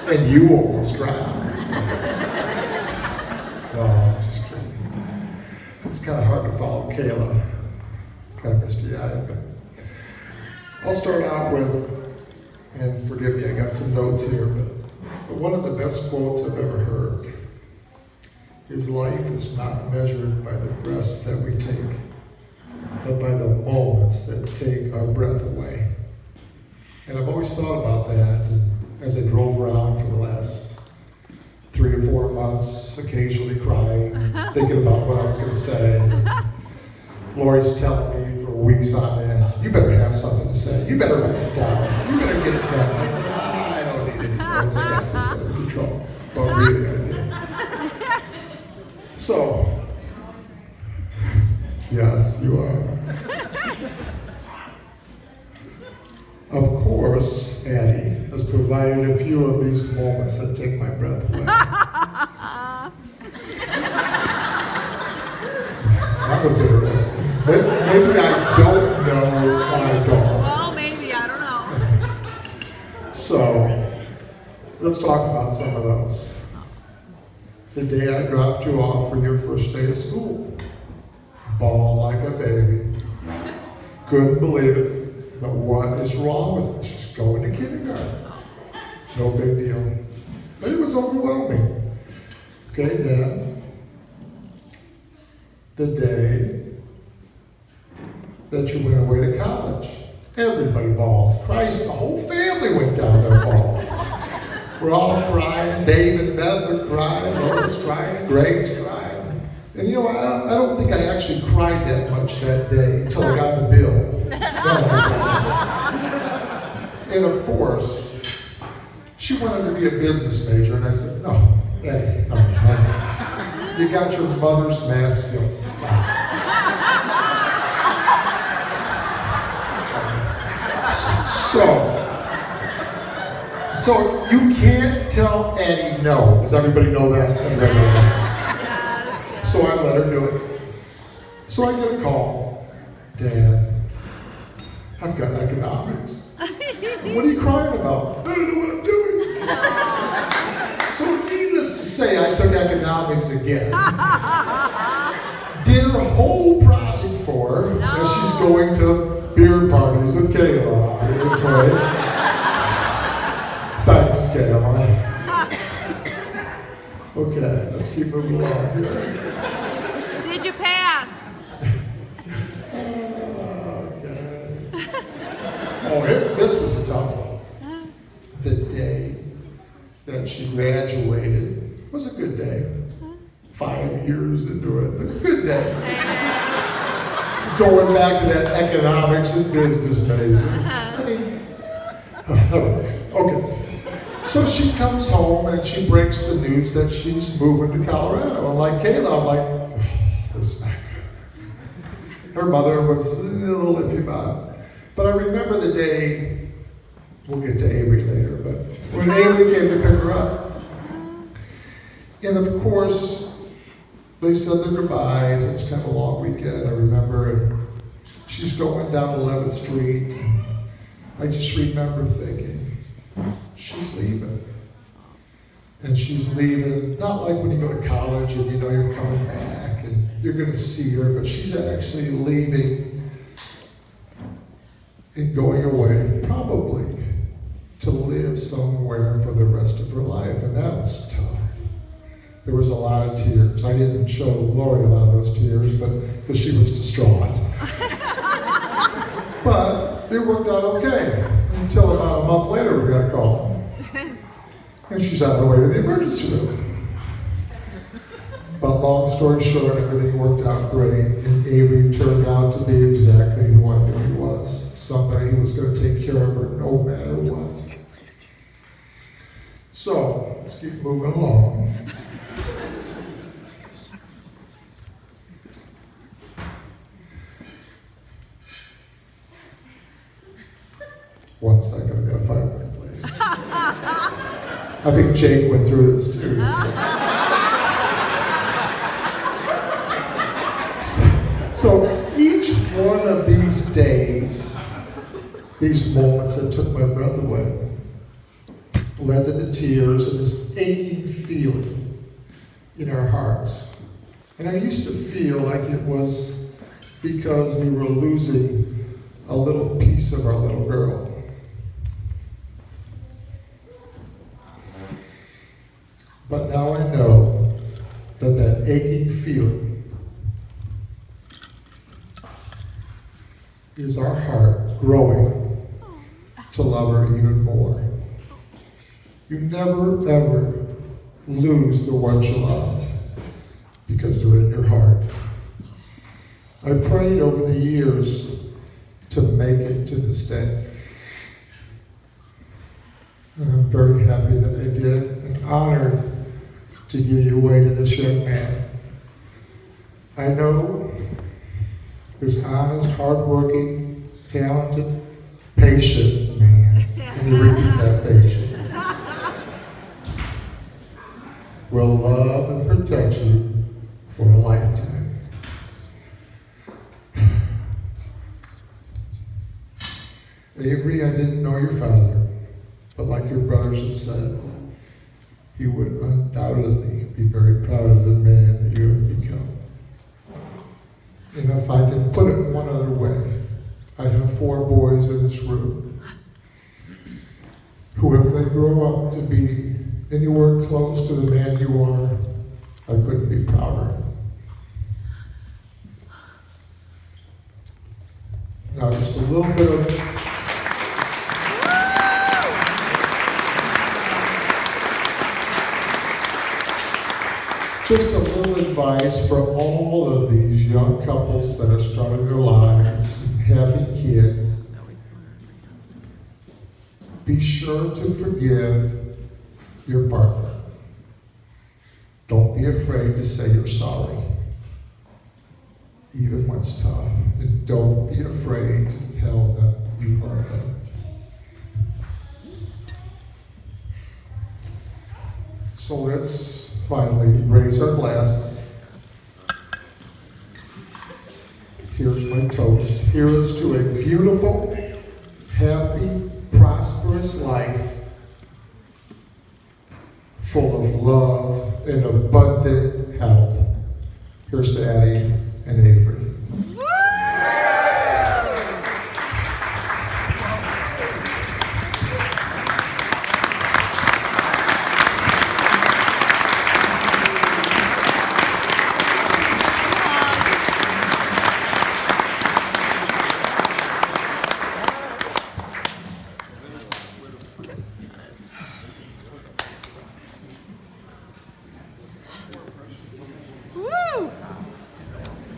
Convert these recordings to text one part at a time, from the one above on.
And you almost drowned. No, just kidding. It's kind of hard to follow Kayla. Kind of misty-eyed, but I'll start out with, and forgive me, I got some notes here, but one of the best quotes I've ever heard is, life is not measured by the breaths that we take, but by the moments that take our breath away. And I've always thought about that as I drove around for the last 3 or 4 months, occasionally crying, thinking about what I was going to say. Lori's telling me for weeks on end, you better have something to say. You better write it down. You better get it done. I said, I don't need any notes. I got this under control. But really, I did. So, yes, you are. Of course, Addie has provided a few of these moments that take my breath away. That was interesting. Maybe I don't know my dog. Well, maybe, I don't know. So, let's talk about some of those. The day I dropped you off for your first day of school. Bawl like a baby. Couldn't believe it. But what is wrong with it? She's going to kindergarten. No big deal. But it was overwhelming. Okay, then, the day that you went away to college, everybody bawled. Christ, the whole family went down there bawling. We're all crying. Dave and Beth are crying. Laura's crying. Greg's crying. And you know, I don't think I actually cried that much that day until I got the bill. And of course, she wanted to be a business major, and I said, no, Eddie, no. You got your mother's math skills. So you can't tell Eddie no. Does everybody know that? Everybody knows that. So I let her do it. So I get a call. Dad, I've got economics. What are you crying about? I don't know what I'm doing. So needless to say, I took economics again. Did her whole project for her as she's going to beer parties with Kayla. Thanks, Kayla. Okay, let's keep moving along here. Did you pass? This was a tough one. The day that she graduated was a good day. 5 years into it, it was a good day. Going back to that economics and business major. I mean, okay. So she comes home and she breaks the news that she's moving to Colorado. And like Kayla, I'm like, oh, this is not good. Her mother was a little iffy about it. But I remember the day, we'll get to Avery later, but when Avery came to pick her up. And of course, they said their goodbyes. It was kind of a long weekend, I remember. She's going down 11th Street. I just remember thinking, she's leaving. And she's leaving, not like when you go to college and you know you're coming back and you're going to see her, but she's actually leaving and going away, probably, to live somewhere for the rest of her life. And that was tough. There was a lot of tears. I didn't show Lori a lot of those tears, but because she was distraught. But it worked out okay, until about a month later we got a call. And she's on her way to the emergency room. But long story short, everything worked out great, and Avery turned out to be exactly who I knew he was. Somebody who was going to take care of her no matter what. So, let's keep moving along. One second, I gotta find my place. I think Jake went through this too. So each one of these days, these moments that took my breath away, led to the tears and this aching feeling in our hearts. And I used to feel like it was because we were losing a little piece of our little girl. But now I know that that aching feeling is our heart growing to love her even more. You never, ever lose the ones you love because they're in your heart. I prayed over the years to make it to this day. And I'm very happy that I did, and honored to give you away to this young man. I know this honest, hardworking, talented, patient man, and you repeat that, patient, will love and protect you for a lifetime. Avery, I didn't know your father, but like your brothers have said, you would undoubtedly be very proud of the man that you have become. And if I can put it one other way, I have 4 boys in this room who, if they grow up to be anywhere close to the man you are, I couldn't be prouder. Now, just a little bit of just a little advice for all of these young couples that are starting their lives and having kids. Be sure to forgive your partner. Don't be afraid to say you're sorry, even when it's tough. And don't be afraid to tell them you love them. So let's finally raise our glasses. Here's my toast. Here is to a beautiful, happy, prosperous life full of love and abundant health. Here's to Addie and Avery.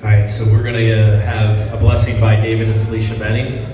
All right, so we're going to have a blessing by David and Felicia Benning.